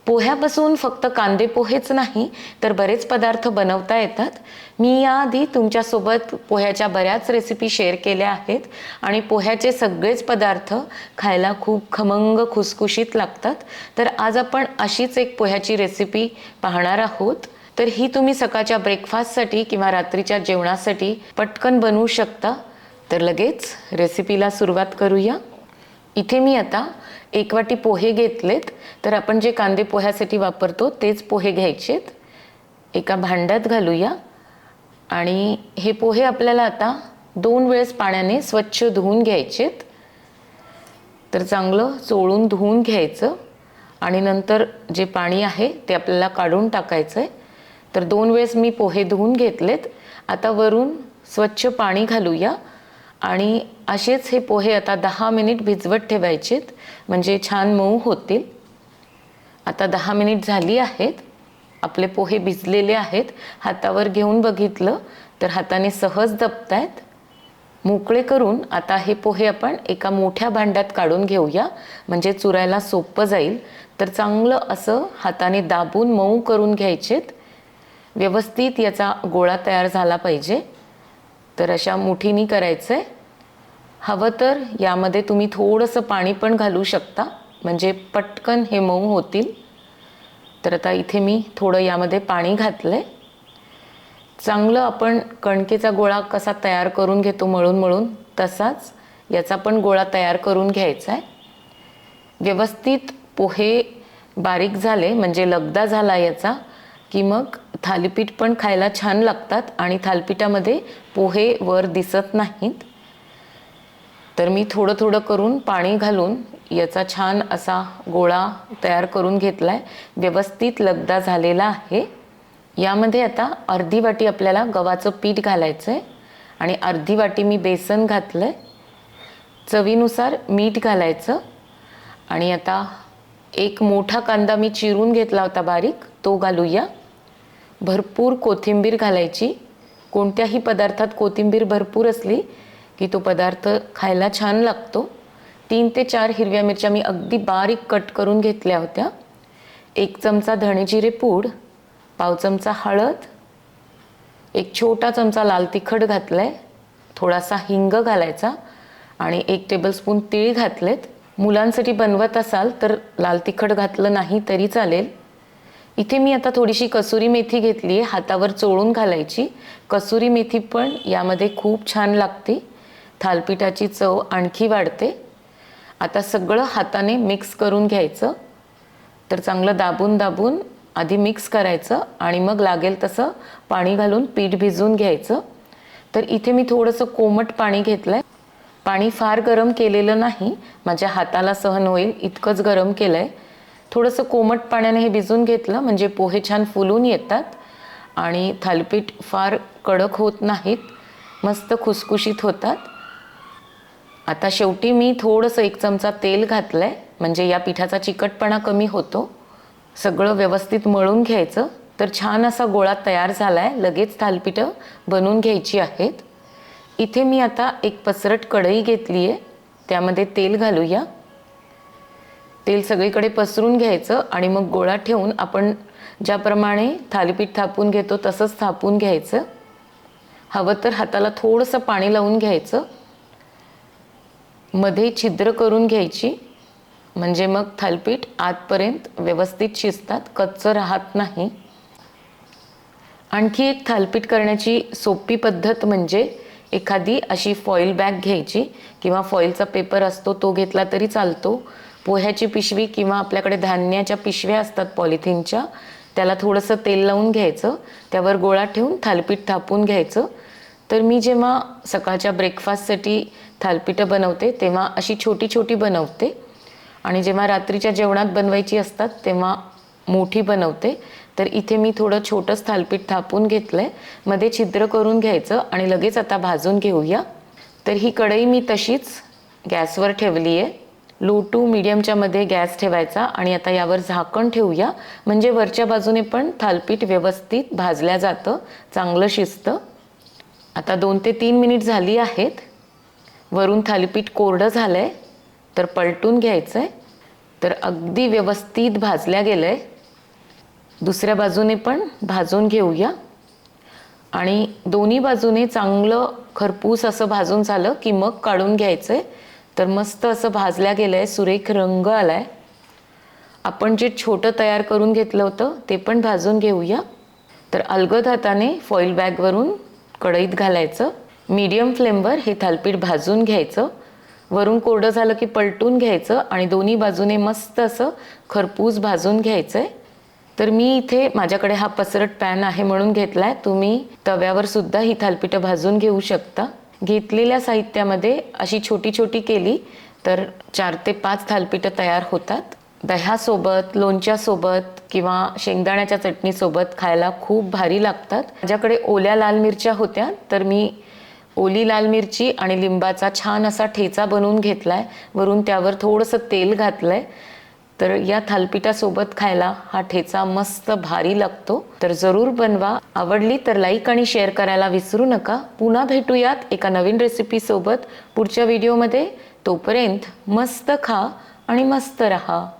पोह्यापासून फक्त कांदे पोहेच नाही तर बरेच पदार्थ बनवता येतात. मी याआधी तुमच्यासोबत पोह्याच्या बऱ्याच रेसिपी शेअर केल्या आहेत आणि पोह्याचे सगळेच पदार्थ खायला खूप खमंग खुसखुशीत लागतात. तर आज आपण अशीच एक पोह्याची रेसिपी पाहणार आहोत. तर ही तुम्ही सकाळच्या ब्रेकफास्टसाठी किंवा रात्रीच्या जेवणासाठी पटकन बनवू शकता. तर लगेच रेसिपीला सुरुवात करूया. इथे मी आता 1 वाटी पोहे घेतलेत. तर आपण जे कांदे पोह्यासाठी वापरतो तेच पोहे घ्यायचेत. एका भांड्यात घालूया आणि हे पोहे आपल्याला आता 2 वेळेस पाण्याने स्वच्छ धुवून घ्यायचेत. तर चांगलं चोळून धुवून घ्यायचं आणि नंतर जे पाणी आहे ते आपल्याला काढून टाकायचं आहे. तर 2 वेळेस मी पोहे धुवून घेतलेत. आता वरून स्वच्छ पाणी घालूया आणि असेच हे पोहे आता 10 मिनिट भिजवत ठेवायचेत, म्हणजे छान मऊ होतील. आता 10 मिनिट झाली आहेत. आपले पोहे भिजलेले आहेत. हातावर घेऊन बघितलं तर हाताने सहज दबतायत. मोकळे करून आता हे पोहे आपण एका मोठ्या भांड्यात काढून घेऊया, म्हणजे चुरायला सोपं जाईल. तर चांगलं असं हाताने दाबून मऊ करून घ्यायचेत. व्यवस्थित याचा गोळा तयार झाला पाहिजे. तर अशा मुठीनी करायचं आहे. हवं तर यामध्ये तुम्ही थोडंसं पाणी पण घालू शकता, म्हणजे पटकन हे मऊ होतील. तर आता इथे मी थोडं यामध्ये पाणी घातलं आहे. चांगलं आपण कणकेचा गोळा कसा तयार करून घेतो मळून मळून, तसाच याचा पण गोळा तयार करून घ्यायचा आहे. व्यवस्थित पोहे बारीक झाले म्हणजे लगदा झाला याचा, की मग थालीपीठ पण खायला छान लागतात आणि थालीपीठामध्ये पोहे वर दिसत नाहीत. तर मी थोडं थोडं करून पाणी घालून याचा छान असा गोळा तयार करून घेतला आहे. व्यवस्थित लगदा झालेला आहे. यामध्ये आता अर्धी वाटी आपल्याला गव्हाचं पीठ घालायचं आहे आणि अर्धी वाटी मी बेसन घातलं आहे. चवीनुसार मीठ घालायचं आणि आता एक मोठा कांदा मी चिरून घेतला होता बारीक, तो घालूया. भरपूर कोथिंबीर घालायची. कोणत्याही पदार्थात कोथिंबीर भरपूर असली की तो पदार्थ खायला छान लागतो. 3 ते 4 हिरव्या मिरच्या मी अगदी बारीक कट करून घेतल्या होत्या. 1 चमचा धणेजिरे पूड, पाव चमचा हळद, 1 छोटा चमचा लाल तिखट घातलंय, थोडासा हिंग घालायचा आणि 1 टेबलस्पून तीळ घातलेत. मुलांसाठी बनवत असाल तर लाल तिखट घातलं नाही तरी चालेल. इथे मी आता थोडीशी कसुरी मेथी घेतली आहे, हातावर चोळून घालायची. कसुरी मेथी पण यामध्ये खूप छान लागते, थालपिठाची चव आणखी वाढते. आता सगळं हाताने मिक्स करून घ्यायचं. तर चांगलं दाबून दाबून आधी मिक्स करायचं आणि मग लागेल तसं पाणी घालून पीठ भिजवून घ्यायचं. तर इथे मी थोडंसं कोमट पाणी घेतलं आहे. पाणी फार गरम केलेलं नाही, माझ्या हाताला सहन होईल इतकंच गरम केलं आहे. थोडंसं कोमट पाण्याने हे भिजवून घेतलं म्हणजे पोहे छान फुलून येतात आणि थालीपीठ फार कडक होत नाहीत, मस्त खुसखुशीत होतात. आता शेवटी मी थोडंसं 1 चमचा तेल घातलं आहे, म्हणजे या पिठाचा चिकटपणा कमी होतो. सगळं व्यवस्थित मळून घ्यायचं. तर छान असा गोळा तयार झाला आहे. लगेच थालीपीठं बनवून घ्यायची आहेत. इथे मी आता एक पसरट कढई घेतली आहे, त्यामध्ये तेल घालूया. तेल सगळीकडे पसरून घ्यायचं आणि मग गोळा ठेवून आपण ज्याप्रमाणे थालीपीठ थापून घेतो तसंच थापून घ्यायचं. हवं तर हाताला थोडंसं पाणी लावून घ्यायचं. मध्ये छिद्र करून घ्यायची, म्हणजे मग थालीपीठ आतपर्यंत व्यवस्थित शिजतात, कच्चं राहत नाही. आणखी एक थालीपीठ करण्याची सोपी पद्धत म्हणजे एखादी अशी फॉईल बॅग घ्यायची किंवा फॉईलचा पेपर असतो तो घेतला तरी चालतो. पोह्याची पिशवी किंवा आपल्याकडे धान्याच्या पिशव्या असतात पॉलिथिनच्या, त्याला थोडंसं तेल लावून घ्यायचं, त्यावर गोळा ठेवून थालीपीठ थापून घ्यायचं. तर मी जेव्हा सकाळच्या ब्रेकफास्टसाठी थालीपीठं बनवते तेव्हा अशी छोटी छोटी बनवते आणि जेव्हा रात्रीच्या जेवणात बनवायची असतात तेव्हा मोठी बनवते. तर इथे मी थोडं छोटंच थालीपीठ थापून घेतलं आहे. मध्ये छिद्र करून घ्यायचं आणि लगेच आता भाजून घेऊया. तर ही कढई मी तशीच गॅसवर ठेवली आहे. लो टू मीडियमच्या मध्ये गॅस ठेवायचा आणि आता यावर झाकण ठेवूया, म्हणजे वरच्या बाजूने पण थालीपीठ व्यवस्थित भाजल्या जातं, चांगलं शिजतं. आता 2 ते 3 मिनिट झाली आहेत. वरून थालीपीठ कोरडं झालं आहे, तर पलटून घ्यायचं आहे. तर अगदी व्यवस्थित भाजल्या गेलं आहे. दुसऱ्या बाजूने पण भाजून घेऊया आणि दोन्ही बाजूने चांगलं खरपूस असं भाजून झालं की मग काढून घ्यायचं आहे. तर मस्त असं भाजल्या गेलं आहे, सुरेख रंग आला आहे. आपण जे छोटं तयार करून घेतलं होतं ते पण भाजून घेऊया. तर अलगद हाताने फॉईल बॅगवरून कढईत घालायचं. मीडियम फ्लेमवर हे थालीपीठ भाजून घ्यायचं. वरून कोरडं झालं की पलटून घ्यायचं आणि दोन्ही बाजूने मस्त असं खरपूस भाजून घ्यायचं आहे. तर मी इथे माझ्याकडे हा पसरट पॅन आहे म्हणून घेतला आहे. तुम्ही तव्यावर सुद्धा ही थालीपीठं भाजून घेऊ शकता. घेतलेल्या साहित्यामध्ये अशी छोटी छोटी केली तर 4 ते 5 थालीपीठं तयार होतात. दह्यासोबत, लोणच्यासोबत किंवा शेंगदाण्याच्या चटणीसोबत खायला खूप भारी लागतात. माझ्याकडे ओल्या लाल मिरच्या होत्या तर मी ओली लाल मिरची आणि लिंबाचा छान असा ठेचा बनवून घेतला आहे. वरून त्यावर थोडंसं तेल घातलं आहे. तर या थालीपीठासोबत खायला हा ठेचा मस्त भारी लागतो. तर जरूर बनवा. आवडली तर लाईक आणि शेअर करायला विसरू नका. पुन्हा भेटूयात एका नवीन रेसिपीसोबत पुढच्या व्हिडिओमध्ये. तोपर्यंत मस्त खा आणि मस्त रहा.